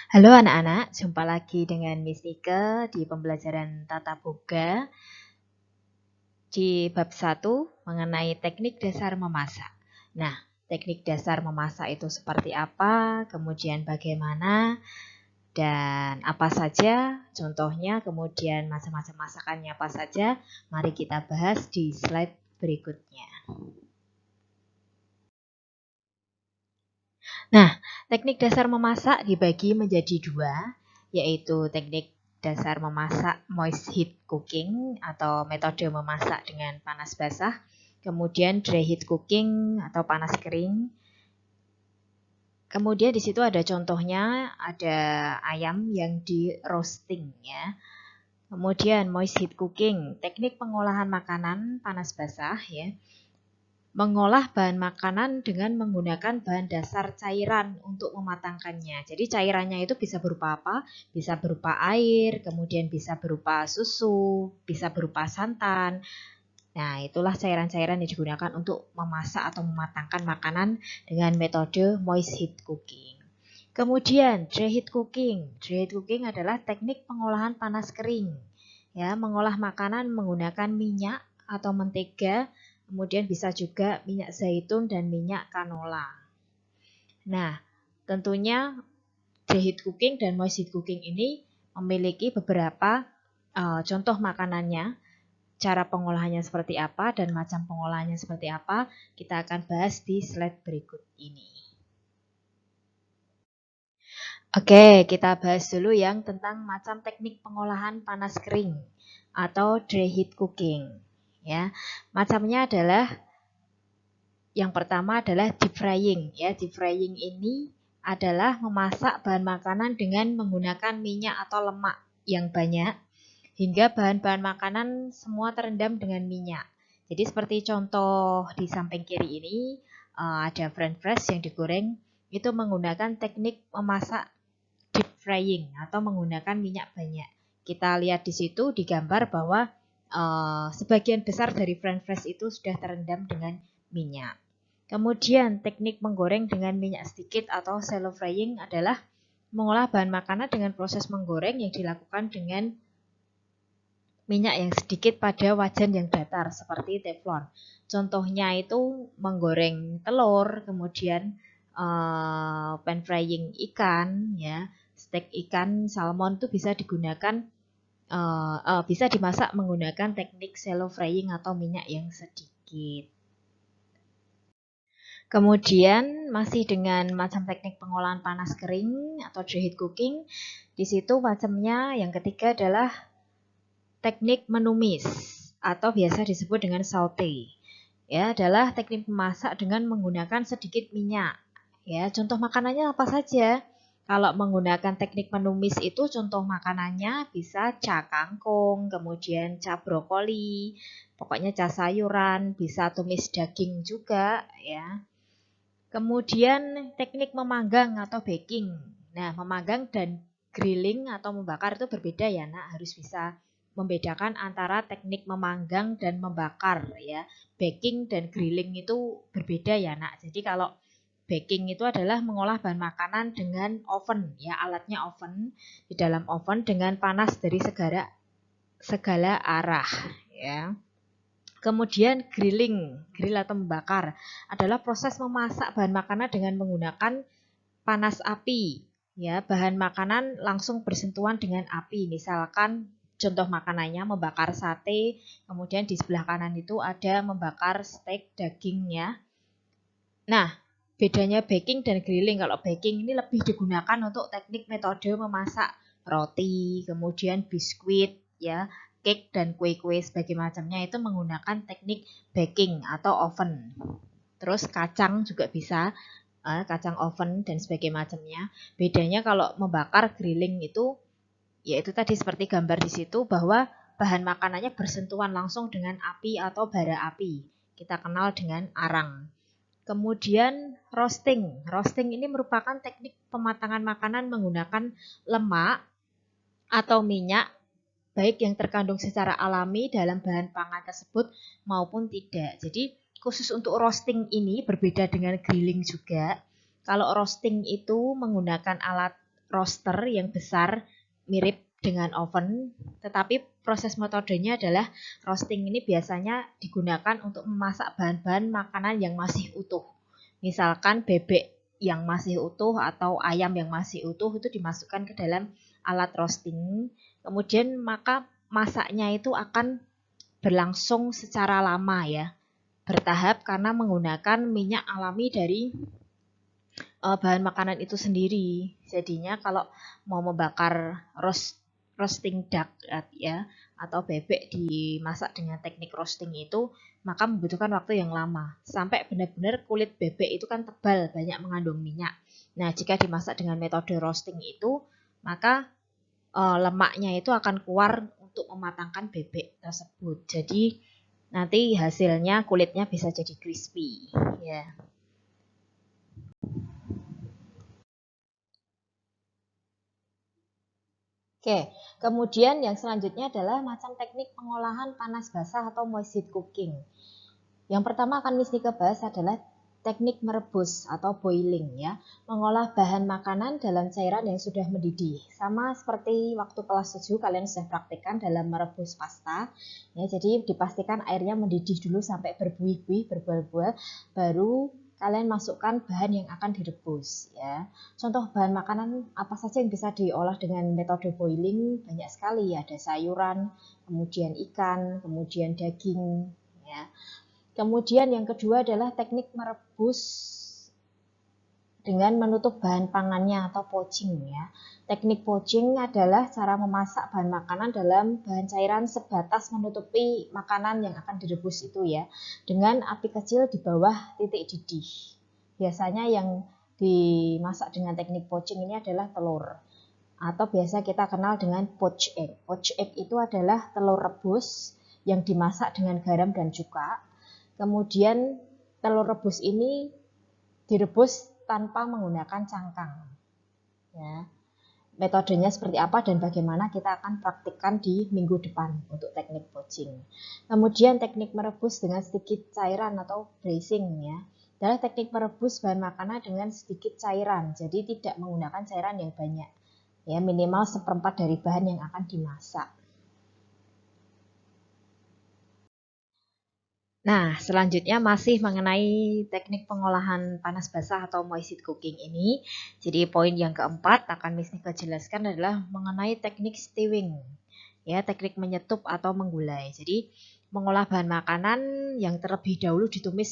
Halo anak-anak, jumpa lagi dengan Miss Nike di pembelajaran Tata Boga di bab 1 mengenai teknik dasar memasak. Nah, teknik dasar memasak itu seperti apa, kemudian bagaimana, dan apa saja contohnya, kemudian macam-macam masakannya apa saja, mari kita bahas di slide berikutnya. Nah, teknik dasar memasak dibagi menjadi dua, yaitu teknik dasar memasak moist heat cooking atau metode memasak dengan panas basah, kemudian dry heat cooking atau panas kering. Kemudian di situ ada contohnya, ada ayam yang di roasting ya. Kemudian moist heat cooking, teknik pengolahan makanan panas basah ya. Mengolah bahan makanan dengan menggunakan bahan dasar cairan untuk mematangkannya. Jadi cairannya itu bisa berupa apa? Bisa berupa air, kemudian bisa berupa susu, bisa berupa santan. Nah, itulah cairan-cairan yang digunakan untuk memasak atau mematangkan makanan dengan metode moist heat cooking. Kemudian dry heat cooking. Dry heat cooking adalah teknik pengolahan panas kering. Ya, mengolah makanan menggunakan minyak atau mentega, kemudian bisa juga minyak zaitun dan minyak canola. Nah, tentunya dry heat cooking dan moist heat cooking ini memiliki beberapa contoh makanannya, cara pengolahannya seperti apa dan macam pengolahannya seperti apa, kita akan bahas di slide berikut ini. Oke, kita bahas dulu yang tentang macam teknik pengolahan panas kering atau dry heat cooking. Ya, macamnya adalah yang pertama adalah deep frying. Ya, deep frying ini adalah memasak bahan makanan dengan menggunakan minyak atau lemak yang banyak hingga bahan-bahan makanan semua terendam dengan minyak. Jadi seperti contoh di samping kiri ini ada french fries yang digoreng itu menggunakan teknik memasak deep frying atau menggunakan minyak banyak. Kita lihat di situ di gambar bahwa sebagian besar dari french fries itu sudah terendam dengan minyak. Kemudian teknik menggoreng dengan minyak sedikit atau shallow frying adalah mengolah bahan makanan dengan proses menggoreng yang dilakukan dengan minyak yang sedikit pada wajan yang datar seperti teflon. Contohnya itu menggoreng telur, kemudian pan frying ikan, ya, steak ikan salmon itu bisa digunakan, bisa dimasak menggunakan teknik shallow frying atau minyak yang sedikit. Kemudian masih dengan macam teknik pengolahan panas kering atau dry heat cooking, di situ macamnya yang ketiga adalah teknik menumis atau biasa disebut dengan saute. Ya, adalah teknik memasak dengan menggunakan sedikit minyak. Ya, contoh makanannya apa saja? Kalau menggunakan teknik menumis itu contoh makanannya bisa ca kangkung, kemudian ca brokoli, pokoknya ca sayuran, bisa tumis daging juga ya. Kemudian teknik memanggang atau baking. Nah, memanggang dan grilling atau membakar itu berbeda ya, Nak. Harus bisa membedakan antara teknik memanggang dan membakar ya. Baking dan grilling itu berbeda ya, Nak. Jadi kalau baking itu adalah mengolah bahan makanan dengan oven ya, alatnya oven, di dalam oven dengan panas dari segala arah ya. Kemudian grilling, grill atau membakar adalah proses memasak bahan makanan dengan menggunakan panas api. Ya, bahan makanan langsung bersentuhan dengan api. Misalkan contoh makanannya membakar sate, kemudian di sebelah kanan itu ada membakar steak dagingnya. Nah, bedanya baking dan grilling. Kalau baking ini lebih digunakan untuk teknik metode memasak roti, kemudian biskuit, ya, cake dan kue-kue sebagai macamnya itu menggunakan teknik baking atau oven. Terus kacang juga bisa, kacang oven dan sebagainya macamnya. Bedanya kalau membakar grilling itu, yaitu tadi seperti gambar di situ bahwa bahan makanannya bersentuhan langsung dengan api atau bara api. Kita kenal dengan arang. Kemudian roasting. Roasting ini merupakan teknik pematangan makanan menggunakan lemak atau minyak baik yang terkandung secara alami dalam bahan pangan tersebut maupun tidak. Jadi khusus untuk roasting ini berbeda dengan grilling juga. Kalau roasting itu menggunakan alat roaster yang besar mirip dengan oven, tetapi proses metodenya adalah roasting. Ini biasanya digunakan untuk memasak bahan-bahan makanan yang masih utuh. Misalkan bebek yang masih utuh atau ayam yang masih utuh itu dimasukkan ke dalam alat roasting. Kemudian maka masaknya itu akan berlangsung secara lama ya, bertahap karena menggunakan minyak alami dari bahan makanan itu sendiri. Jadinya kalau mau membakar roasting duck ya atau bebek dimasak dengan teknik roasting itu, maka membutuhkan waktu yang lama sampai benar-benar kulit bebek itu kan tebal, banyak mengandung minyak. Nah, jika dimasak dengan metode roasting itu, maka lemaknya itu akan keluar untuk mematangkan bebek tersebut. Jadi nanti hasilnya kulitnya bisa jadi crispy ya. Oke, kemudian yang selanjutnya adalah macam teknik pengolahan panas basah atau moist heat cooking. Yang pertama akan Miss Nika bahas adalah teknik merebus atau boiling ya, mengolah bahan makanan dalam cairan yang sudah mendidih. Sama seperti waktu kelas 7 kalian sudah praktikkan dalam merebus pasta. Ya, jadi dipastikan airnya mendidih dulu sampai berbuih-buih, berbual-bual, baru kalian masukkan bahan yang akan direbus ya. Contoh bahan makanan apa saja yang bisa diolah dengan metode boiling banyak sekali, ada sayuran, kemudian ikan, kemudian daging ya. Kemudian yang kedua adalah teknik merebus dengan menutup bahan pangannya atau poaching ya. Teknik poaching adalah cara memasak bahan makanan dalam bahan cairan sebatas menutupi makanan yang akan direbus itu ya, dengan api kecil di bawah titik didih. Biasanya yang dimasak dengan teknik poaching ini adalah telur, atau biasa kita kenal dengan poached egg. Poached egg itu adalah telur rebus yang dimasak dengan garam dan cuka. Kemudian telur rebus ini direbus tanpa menggunakan cangkang. Ya. Metodenya seperti apa dan bagaimana kita akan praktikkan di minggu depan untuk teknik poaching. Kemudian teknik merebus dengan sedikit cairan atau braising ya. Adalah teknik merebus bahan makanan dengan sedikit cairan, jadi tidak menggunakan cairan yang banyak. Ya, minimal 1/4 dari bahan yang akan dimasak. Nah, selanjutnya masih mengenai teknik pengolahan panas basah atau moist heat cooking ini. Jadi poin yang keempat akan Miss Nika jelaskan adalah mengenai teknik stewing. Ya, teknik menyetup atau menggulai. Jadi mengolah bahan makanan yang terlebih dahulu ditumis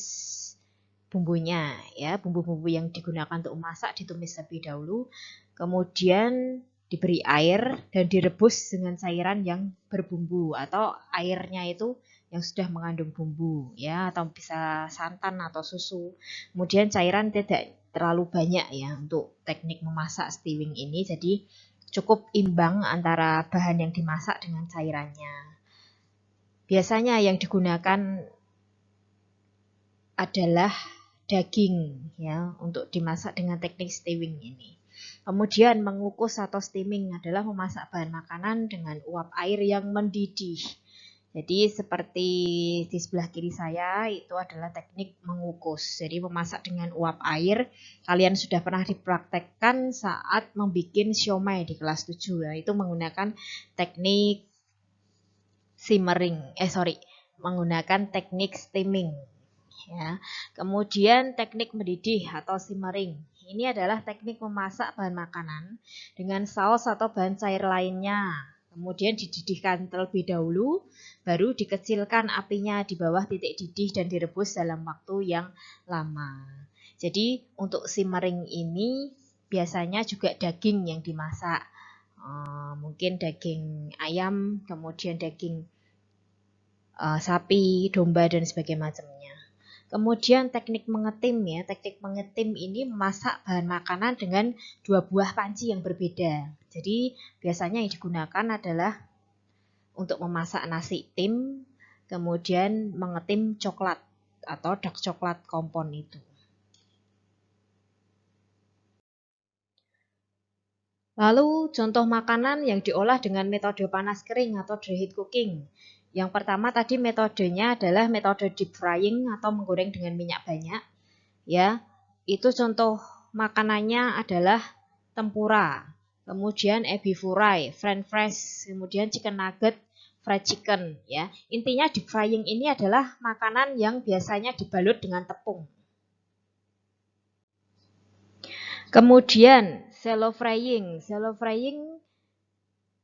bumbunya ya, bumbu-bumbu yang digunakan untuk memasak ditumis lebih dahulu. Kemudian diberi air dan direbus dengan cairan yang berbumbu atau airnya itu yang sudah mengandung bumbu ya, atau bisa santan atau susu. Kemudian cairan tidak terlalu banyak ya untuk teknik memasak stewing ini, jadi cukup imbang antara bahan yang dimasak dengan cairannya. Biasanya yang digunakan adalah daging ya untuk dimasak dengan teknik stewing ini. Kemudian mengukus atau steaming adalah memasak bahan makanan dengan uap air yang mendidih. Jadi seperti di sebelah kiri saya itu adalah teknik mengukus. Jadi memasak dengan uap air. Kalian sudah pernah dipraktekkan saat membuat siomay di kelas 7 ya. Itu menggunakan teknik menggunakan teknik steaming ya. Kemudian teknik mendidih atau simmering. Ini adalah teknik memasak bahan makanan dengan saus atau bahan cair lainnya. Kemudian dididihkan terlebih dahulu, baru dikecilkan apinya di bawah titik didih dan direbus dalam waktu yang lama. Jadi untuk simmering ini biasanya juga daging yang dimasak. Mungkin daging ayam, kemudian daging sapi, domba, dan sebagainya macamnya. Kemudian teknik mengetim ya, teknik mengetim ini memasak bahan makanan dengan 2 buah panci yang berbeda. Jadi biasanya yang digunakan adalah untuk memasak nasi tim, kemudian mengetim coklat atau dark coklat kompon itu. Lalu contoh makanan yang diolah dengan metode panas kering atau dry heat cooking. Yang pertama tadi metodenya adalah metode deep frying atau menggoreng dengan minyak banyak. Ya, itu contoh makanannya adalah tempura. kemudian ebi furai, french fries, kemudian chicken nugget, fried chicken ya. Intinya deep frying ini adalah makanan yang biasanya dibalut dengan tepung. Kemudian shallow frying. Shallow frying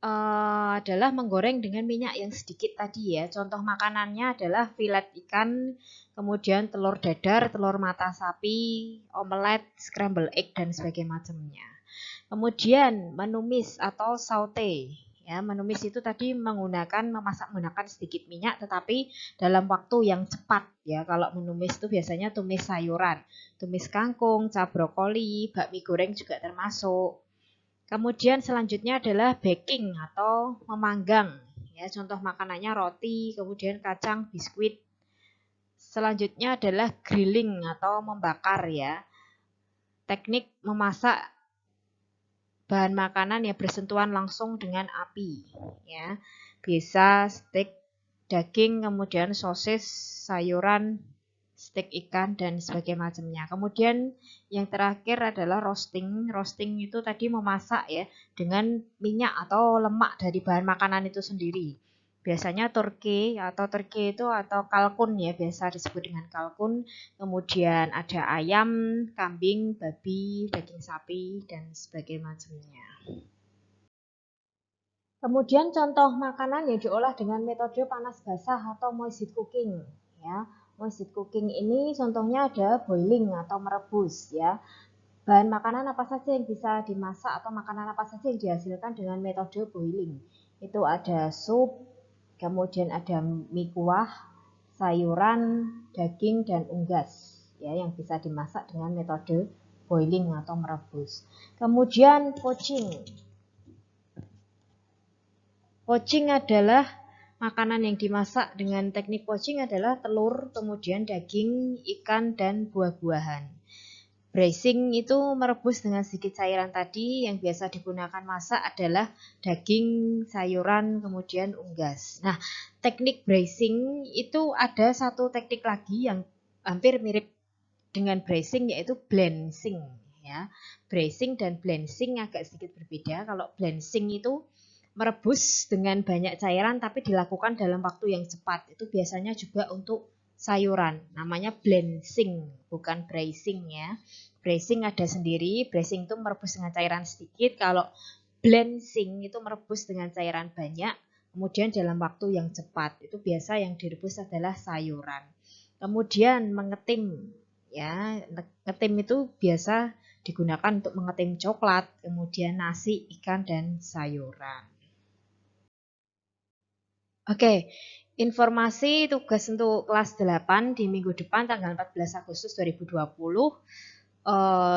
adalah menggoreng dengan minyak yang sedikit tadi ya. Contoh makanannya adalah filet ikan, kemudian telur dadar, telur mata sapi, omelet, scramble egg, dan sebagainya macamnya. Kemudian menumis atau saute. Ya, menumis itu tadi memasak menggunakan sedikit minyak tetapi dalam waktu yang cepat ya. Kalau menumis itu biasanya tumis sayuran, tumis kangkung, cap brokoli, bakmi goreng juga termasuk. Kemudian selanjutnya adalah baking atau memanggang. Ya, contoh makanannya roti, kemudian kacang, biskuit. Selanjutnya adalah grilling atau membakar ya. Teknik memasak bahan makanan yang bersentuhan langsung dengan api ya. Bisa steak daging, kemudian sosis, sayuran, steak ikan, dan sebagainya macamnya. Kemudian yang terakhir adalah roasting. Roasting itu tadi memasak ya dengan minyak atau lemak dari bahan makanan itu sendiri. Biasanya turkey itu atau kalkun ya, biasa disebut dengan kalkun. Kemudian ada ayam, kambing, babi, daging sapi, dan sebagainya macamnya. Kemudian contoh makanan yang diolah dengan metode panas basah atau moist heat cooking ya. Moist heat cooking ini contohnya ada boiling atau merebus ya. Bahan makanan apa saja yang bisa dimasak atau makanan apa saja yang dihasilkan dengan metode boiling? Itu ada sup, kemudian ada mie kuah, sayuran, daging, dan unggas ya yang bisa dimasak dengan metode boiling atau merebus. Kemudian poaching. Poaching adalah makanan yang dimasak dengan teknik poaching adalah telur, kemudian daging, ikan, dan buah-buahan. Braising itu merebus dengan sedikit cairan tadi, yang biasa digunakan masak adalah daging, sayuran, kemudian unggas. Nah, teknik braising itu ada satu teknik lagi yang hampir mirip dengan braising yaitu blanching ya. Braising dan blanching agak sedikit berbeda. Kalau blanching itu merebus dengan banyak cairan tapi dilakukan dalam waktu yang cepat. Itu biasanya juga untuk sayuran. Namanya blanching, bukan braising ya. Braising ada sendiri, braising itu merebus dengan cairan sedikit. Kalau blanching itu merebus dengan cairan banyak, kemudian dalam waktu yang cepat. Itu biasa yang direbus adalah sayuran. Kemudian mengetim ya, ngetim itu biasa digunakan untuk mengetim coklat, kemudian nasi, ikan, dan sayuran. Oke, informasi tugas untuk kelas 8 di minggu depan tanggal 14 Agustus 2020.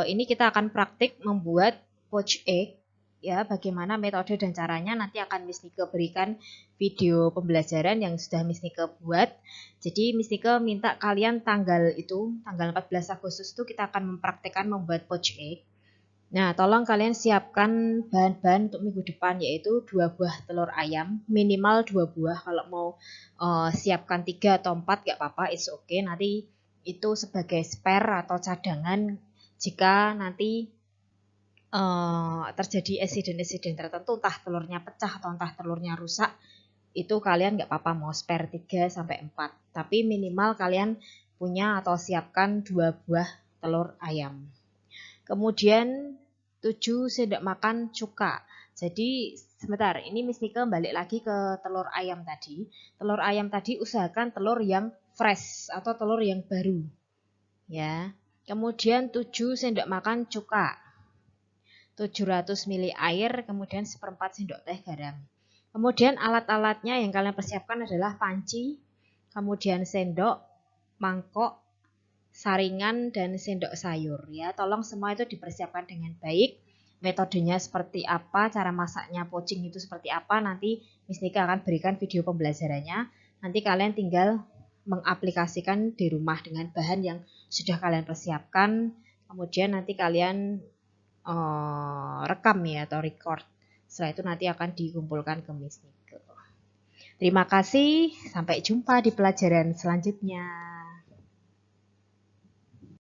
Ini kita akan praktik membuat poached egg. Ya, bagaimana metode dan caranya nanti akan Miss Nike berikan video pembelajaran yang sudah Miss Nike buat. Jadi Miss Nike minta kalian tanggal 14 Agustus itu kita akan mempraktikkan membuat poached egg. Nah, tolong kalian siapkan bahan-bahan untuk minggu depan yaitu 2 buah telur ayam, minimal 2 buah. Kalau mau siapkan 3 atau 4 gak apa-apa, it's okay. Nanti itu sebagai spare atau cadangan jika nanti terjadi insiden-insiden tertentu, entah telurnya pecah atau entah telurnya rusak, itu kalian gak apa-apa mau spare 3 sampai 4. Tapi minimal kalian punya atau siapkan 2 buah telur ayam. Kemudian 7 sendok makan cuka. Jadi sebentar, ini Miss Nike balik lagi ke telur ayam tadi. Telur ayam tadi usahakan telur yang fresh atau telur yang baru. Ya. Kemudian 7 sendok makan cuka. 700 ml air, kemudian 1/4 sendok teh garam. Kemudian alat-alatnya yang kalian persiapkan adalah panci, kemudian sendok, mangkok, saringan, dan sendok sayur ya. Tolong semua itu dipersiapkan dengan baik. Metodenya seperti apa, cara masaknya poaching itu seperti apa, nanti Miss Nike akan berikan video pembelajarannya. Nanti kalian tinggal mengaplikasikan di rumah dengan bahan yang sudah kalian persiapkan. Kemudian nanti kalian rekam ya atau record. Setelah itu nanti akan dikumpulkan ke Miss Nike. Terima kasih, sampai jumpa di pelajaran selanjutnya.